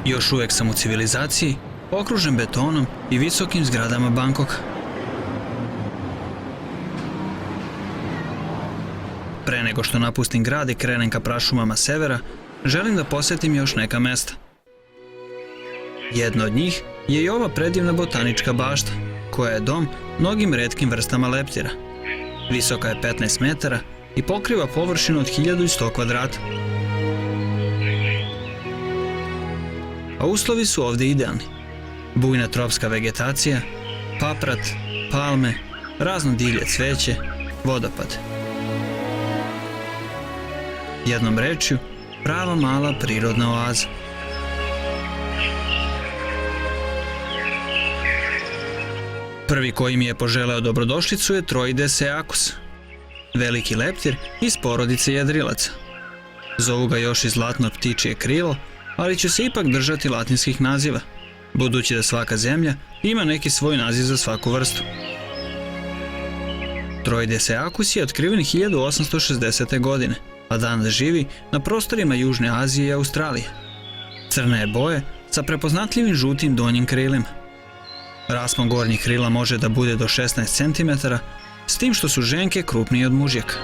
Još uvijek sam u civilizaciji, okružen betonom i visokim zgradama Bangkoka. Pre nego što napustim grad i krenem ka prašumama severa, želim da posjetim još neka mesta. Jedno od njih je i ova predivna botanička bašta, koja je dom mnogim retkim vrstama leptira. Visoka je 15 metara i pokriva površinu od 1100 kvadrata. A uslovi su ovdje idealni. Bujna tropska vegetacija, paprat, palme, razno divlje cveće, vodopad. Jednom rečju, prava mala prirodna oaza. Prvi koji mi je poželeo dobrodošlicu je Troides eacus, veliki leptir iz porodice jedrilaca. Zovu ga još i zlatno ptičije krilo, ali ću se ipak držati latinskih naziva, budući da svaka zemlja ima neki svoj naziv za svaku vrstu. Troides eacus je otkriven 1860. godine, a danas živi na prostorima Južne Azije i Australije. Crne je boje sa prepoznatljivim žutim donjim krilima. Raspon gornjih krila može da bude do 16 cm, s tim što su ženke krupnije od mužjaka.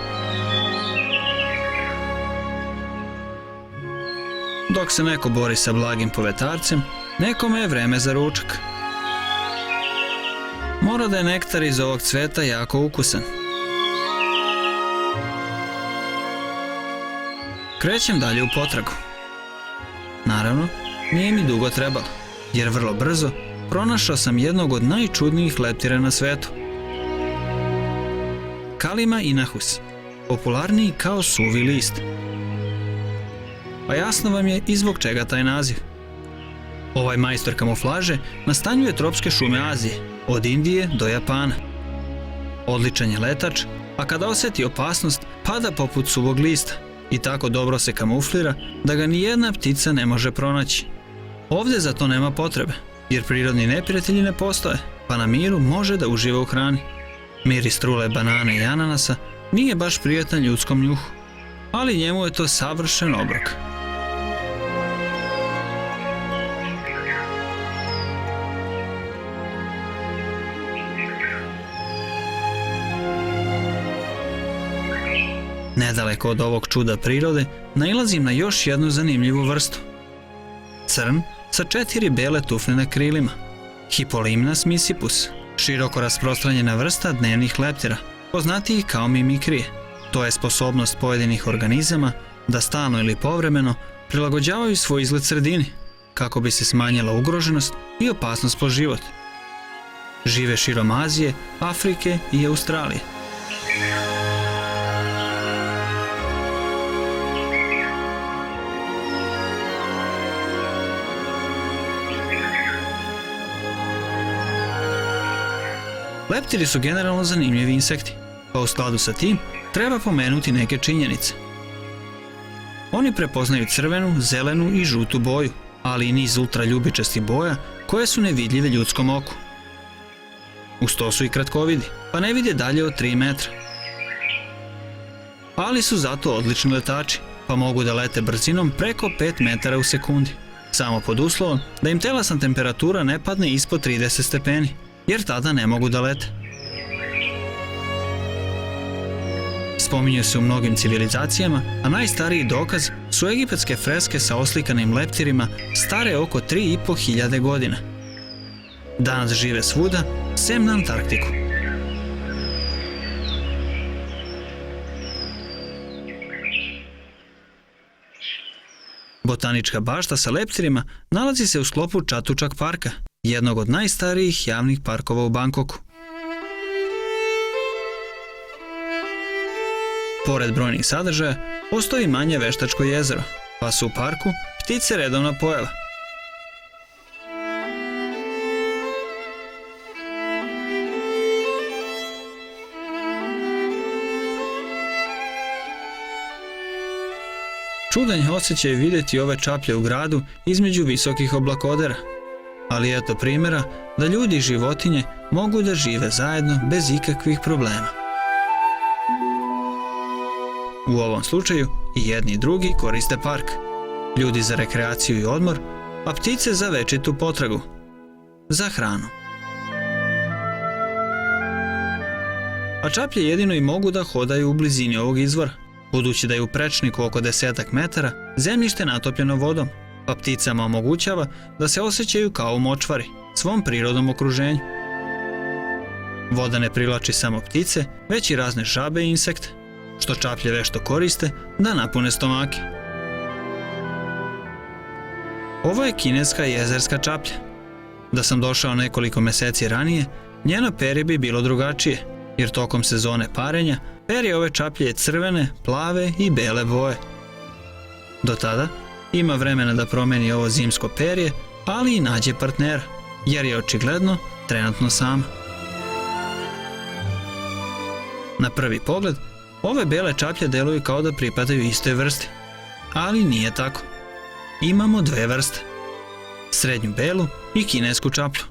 Dok se neko bori sa blagim povetarcem, nekome je vreme za ručak. Mora da je nektar iz ovog cveta jako ukusan. Krećem dalje u potragu. Naravno, nije mi dugo trebalo, jer vrlo brzo pronašao sam jednog od najčudnijih leptira na svetu. Kallima inachus, popularniji kao suvi list. A jasno vam je i zbog čega taj naziv. Ovaj majstor kamuflaže nastanjuje tropske šume Azije, od Indije do Japana. Odličan je letač, a kada osjeti opasnost, pada poput suvog lista i tako dobro se kamuflira da ga ni jedna ptica ne može pronaći. Ovdje za to nema potrebe, jer prirodni neprijatelji ne postoje, pa na miru može da uživa u hrani. Miris trule, banane i ananasa nije baš prijatan ljudskom njuhu, ali njemu je to savršen obrok. Nedaleko od ovog čuda prirode nailazim na još jednu zanimljivu vrstu. Crn sa 4 bele tufne na krilima. Hippolimnas misipus, široko rasprostranjena vrsta dnevnih leptira, poznatiji kao mimikrije. To je sposobnost pojedinih organizama da stalno ili povremeno prilagođavaju svoj izgled sredini, kako bi se smanjila ugroženost i opasnost po život. Žive širom Azije, Afrike i Australije. Leptiri su generalno zanimljivi insekti, pa u skladu sa tim treba pomenuti neke činjenice. Oni prepoznaju crvenu, zelenu i žutu boju, ali i niz ultraljubičastih boja koje su nevidljive ljudskom oku. Uz to su i kratkovidi, pa ne vide dalje od 3 metra. Ali su zato odlični letači, pa mogu da lete brzinom preko 5 metara u sekundi, samo pod uslovom da im telesna temperatura ne padne ispod 30 stepeni, jer tada ne mogu da lete. Spominju se u mnogim civilizacijama, a najstariji dokaz su egipatske freske sa oslikanim leptirima stare oko 3500 godina. Danas žive svuda, sem na Antarktiku. Botanička bašta sa leptirima nalazi se u sklopu Chatuchak parka, jednog od najstarijih javnih parkova u Bangkoku. Pored brojnih sadržaja, postoji manje veštačko jezero, pa su u parku ptice redovna pojava. Čudan je osjećaj vidjeti ove čaplje u gradu između visokih oblakodera, ali eto primjera da ljudi i životinje mogu da žive zajedno bez ikakvih problema. U ovom slučaju i jedni i drugi koriste park. Ljudi za rekreaciju i odmor, a ptice za večitu potragu, za hranu. A čaplje jedino i mogu da hodaju u blizini ovog izvora, budući da je u prečniku oko 10 metara zemljište natopljeno vodom, pa pticama omogućava da se osjećaju kao u močvari, svom prirodnom okruženju. Voda ne privlači samo ptice, već i razne žabe i insekte, što čaplje vešto koriste da napune stomake. Ovo je kineska jezerska čaplja. Da sam došao nekoliko meseci ranije, njeno perje bi bilo drugačije, jer tokom sezone parenja perje ove čaplje je crvene, plave i bele boje. Do tada ima vremena da promeni ovo zimsko perje, ali i nađe partnera, jer je očigledno trenutno sama. Na prvi pogled, ove bele čaplje deluju kao da pripadaju istoj vrsti, ali nije tako. Imamo dve vrste, srednju belu i kinesku čaplju.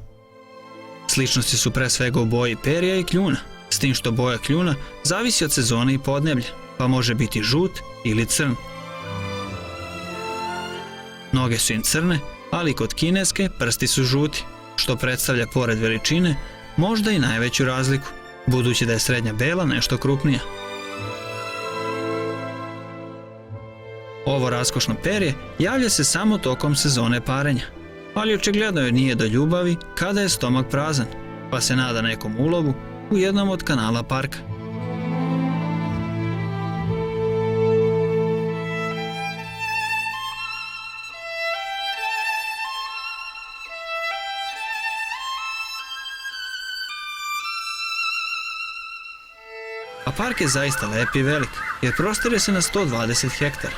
Sličnosti su pre svega u boji perja i kljuna, s tim što boja kljuna zavisi od sezone i podneblja, pa može biti žut ili crn. Noge su im crne, ali kod kineske prsti su žuti, što predstavlja pored veličine možda i najveću razliku, budući da je srednja bela nešto krupnija. Ovo raskošno perje javlja se samo tokom sezone parenja, ali očigledno joj nije do ljubavi kada je stomak prazan, pa se nada nekom ulovu u jednom od kanala parka. A park je zaista lep i velik, jer prostire se na 120 hektara.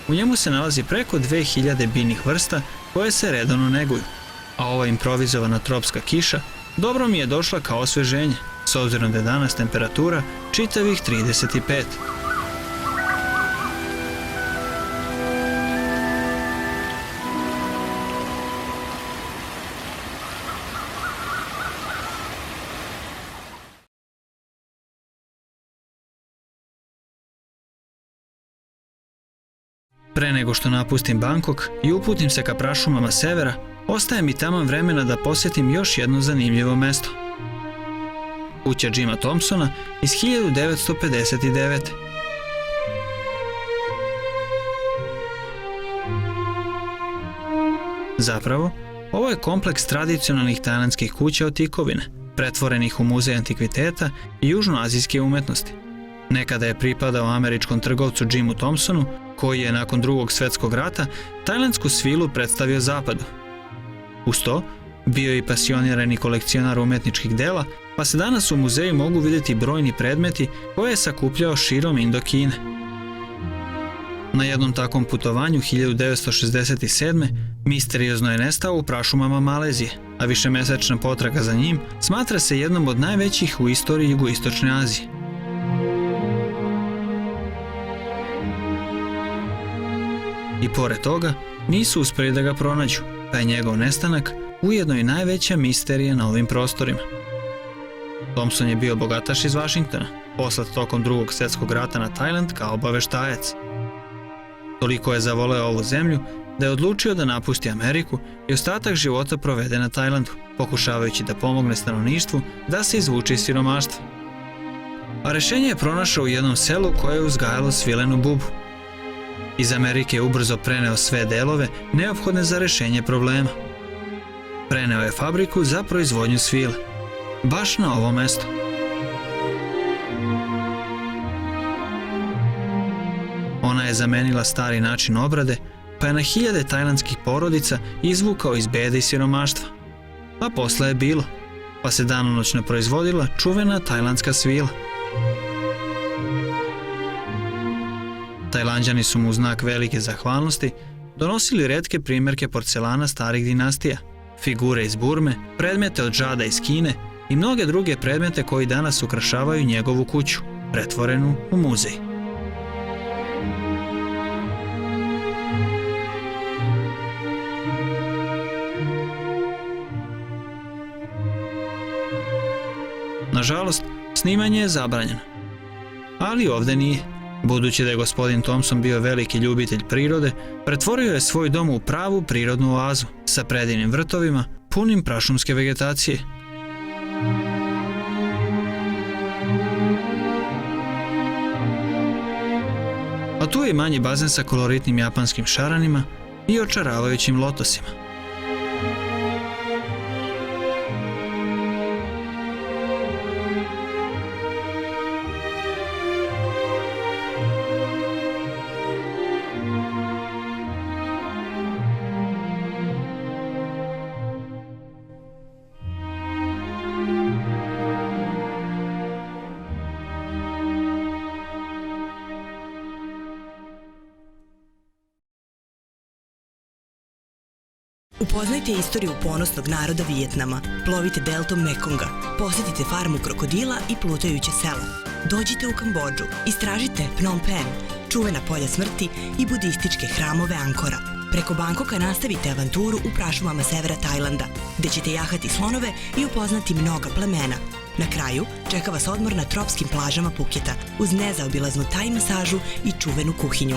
U njemu se nalazi preko 2000 biljnih vrsta koje se redovno neguju, a ova improvizovana tropska kiša dobro mi je došla kao osveženje, s obzirom da je danas temperatura čitavih 35. Pre nego što napustim Bangkok i uputim se ka prašumama severa, ostaje mi taman vremena da posjetim još jedno zanimljivo mesto. Kuća Jima Thompsona iz 1959. Zapravo, ovo je kompleks tradicionalnih tajlandskih kuća od tikovine, pretvorenih u muzej antikviteta i južnoazijske umetnosti. Nekada je pripadao američkom trgovcu Jimu Thompsonu, koji je nakon Drugog svjetskog rata tajlandsku svilu predstavio zapadu. Uz to, bio je i pasionirani kolekcionar umetničkih dela, pa se danas u muzeju mogu vidjeti brojni predmeti koje je sakupljao širom Indokine. Na jednom takvom putovanju 1967. misteriozno je nestao u prašumama Malezije, a višemesečna potraga za njim smatra se jednom od najvećih u istoriji jugoistočne Azije. I pored toga, nisu uspjeli da ga pronađu, pa je njegov nestanak ujedno i najveća misterija na ovim prostorima. Thompson je bio bogataš iz Vašingtona, poslat tokom Drugog svjetskog rata na Tajland kao obaveštajac. Toliko je zavoleo ovu zemlju da je odlučio da napusti Ameriku i ostatak života provede na Tajlandu, pokušavajući da pomogne stanovništvu da se izvuče iz siromaštva. A rešenje je pronašao u jednom selu koje je uzgajalo svilenu bubu. Iz Amerike je ubrzo preneo sve delove neophodne za rešenje problema. Preneo je fabriku za proizvodnju svile, baš na ovo mesto. Ona je zamenila stari način obrade, pa je na hiljade tajlandskih porodica izvukao iz bede i siromaštva. A posle je bilo, pa se danonoćno proizvodila čuvena tajlandska svila. Tajlanđani su mu u znak velike zahvalnosti donosili retke primjerke porcelana starih dinastija, figure iz Burme, predmete od žada iz Kine i mnoge druge predmete koji danas ukrašavaju njegovu kuću, pretvorenu u muzej. Nažalost, snimanje je zabranjeno. Ali ovde nije. Budući da je gospodin Thompson bio veliki ljubitelj prirode, pretvorio je svoj dom u pravu prirodnu oazu, sa predivnim vrtovima, punim prašumske vegetacije. A tu je i manji bazen sa koloritnim japanskim šaranima i očaravajućim lotosima. Upoznajte istoriju ponosnog naroda Vijetnama, plovite deltom Mekonga, posjetite farmu krokodila i plutajuće sela. Dođite u Kambodžu, istražite Phnom Penh, čuvena polja smrti i budističke hramove Angkora. Preko Bangkoka nastavite avanturu u prašumama severa Tajlanda, gde ćete jahati slonove i upoznati mnoga plemena. Na kraju čeka vas odmor na tropskim plažama Phuketa uz nezaobilaznu taj masažu i čuvenu kuhinju.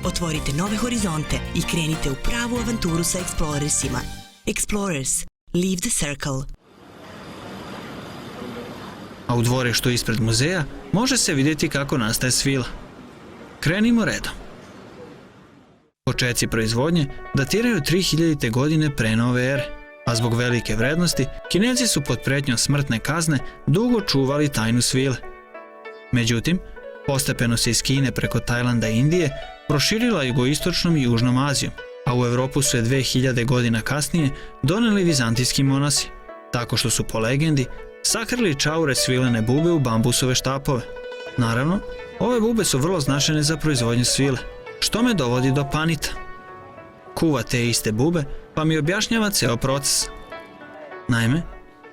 Otvorite nove horizonte i krenite u pravu avanturu sa Explorersima. Explorers, leave the circle. A u dvorištu ispred muzeja može se vidjeti kako nastaje svila. Krenimo redom. Počeci proizvodnje datiraju 3000. godine pre nove ere, a zbog velike vrednosti Kinezi su pod pretnjom smrtne kazne dugo čuvali tajnu svile. Međutim, postepeno se iz Kine preko Tajlanda i Indije proširila jugoistočnom i južnom Azijom, a u Evropu su je 2000 godina kasnije doneli vizantijski monasi, tako što su po legendi sakrili čaure svilene bube u bambusove štapove. Naravno, ove bube su vrlo značajne za proizvodnju svile, što me dovodi do panita. Kuva te iste bube pa mi objašnjava ceo proces. Naime,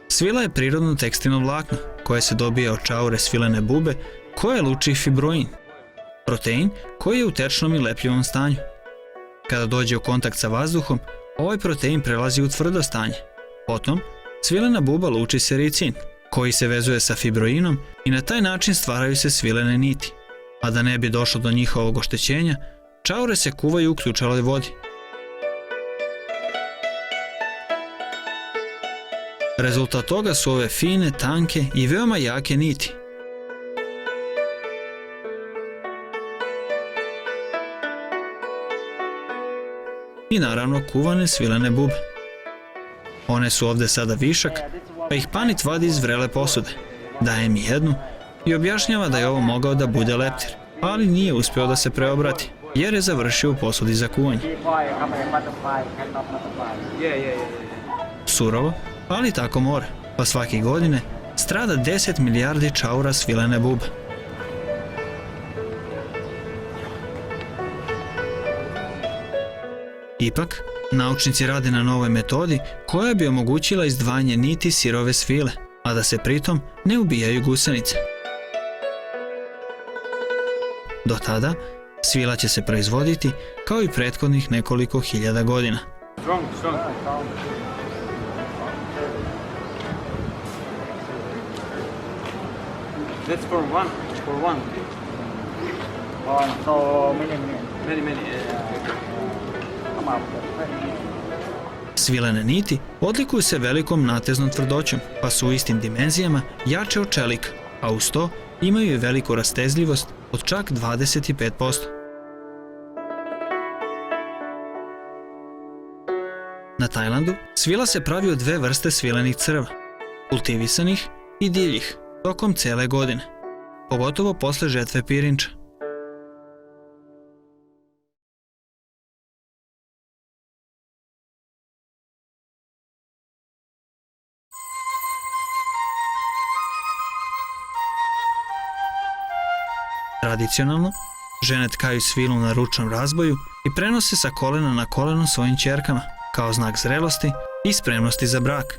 svila je prirodno tekstilno vlakno koje se dobije od čaure svilene bube koje luči fibroin, protein koji je u tečnom i lepljivom stanju. Kada dođe u kontakt sa vazduhom, ovaj protein prelazi u tvrdo stanje. Potom, svilena buba luči sericin, koji se vezuje sa fibroinom i na taj način stvaraju se svilene niti. A da ne bi došlo do njihovog oštećenja, čaure se kuvaju u ključaloj vodi. Rezultat toga su ove fine, tanke i veoma jake niti. I naravno kuvane svilene bube. One su ovde sada višak, pa ih panit vadi iz vrele posude, daje mi jednu i objašnjava da je ovo mogao da bude leptir, ali nije uspeo da se preobrati, jer je završio u posudi za kuvanje. Surovo, ali tako mora, pa svake godine strada 10 milijardi čaura svilene bube. Ipak, naučnici rade na novoj metodi koja bi omogućila izdvajanje niti sirove svile, a da se pritom ne ubijaju gusenice. Do tada, svila će se proizvoditi kao i prethodnih nekoliko hiljada godina. That's for one. So many. Svilene niti odlikuju se velikom nateznom tvrdoćom, pa su u istim dimenzijama jače od čelika, a uz to imaju i veliku rastezljivost od čak 25%. Na Tajlandu svila se pravi od dve vrste svilenih crva, kultivisanih i divljih, tokom cele godine, pogotovo posle žetve pirinča. Tradicionalno, žene tkaju svilu na ručnom razboju i prenose sa kolena na koleno svojim ćerkama, kao znak zrelosti i spremnosti za brak.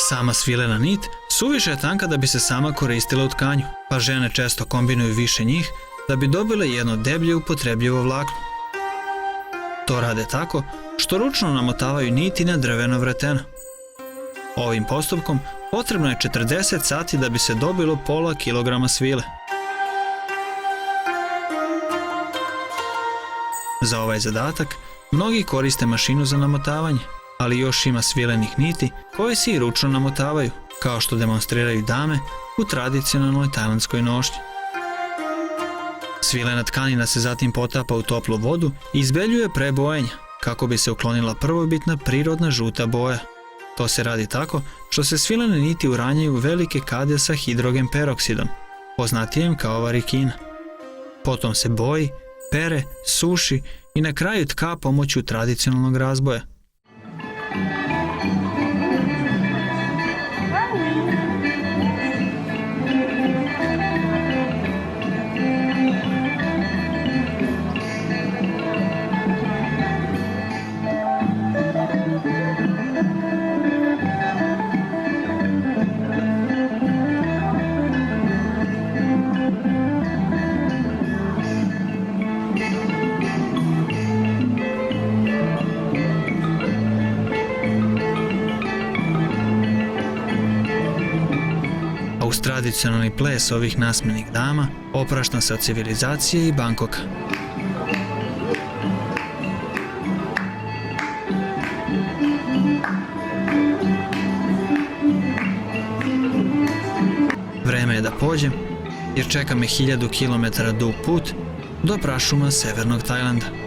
Sama svilena nit suviše je tanka da bi se sama koristila u tkanju, pa žene često kombinuju više njih da bi dobile jedno deblje upotrebljivo vlakno. To rade tako što ručno namotavaju niti na drveno vreteno. Ovim postupkom potrebno je 40 sati da bi se dobilo pola kilograma svile. Za ovaj zadatak Mnogi koriste mašinu za namotavanje, ali još ima svilenih niti koje se i ručno namotavaju, kao što demonstriraju dame u tradicionalnoj tajlandskoj nošnji. Svilena tkanina se zatim potapa u toplu vodu i izbeljuje pre bojenja, kako bi se uklonila prvobitna prirodna žuta boja. To se radi tako što se svilene niti uranjaju u velike kade sa hidrogen peroksidom, poznatijem kao varikina. Potom se boji, pere, suši i na kraju tka pomoću tradicionalnog razboja. A uz tradicionalni ples ovih nasmenih dama oprašta se od civilizacije i Bangkoka. Vreme je da pođem, jer čeka me 1000 km dug put do prašuma severnog Tajlanda.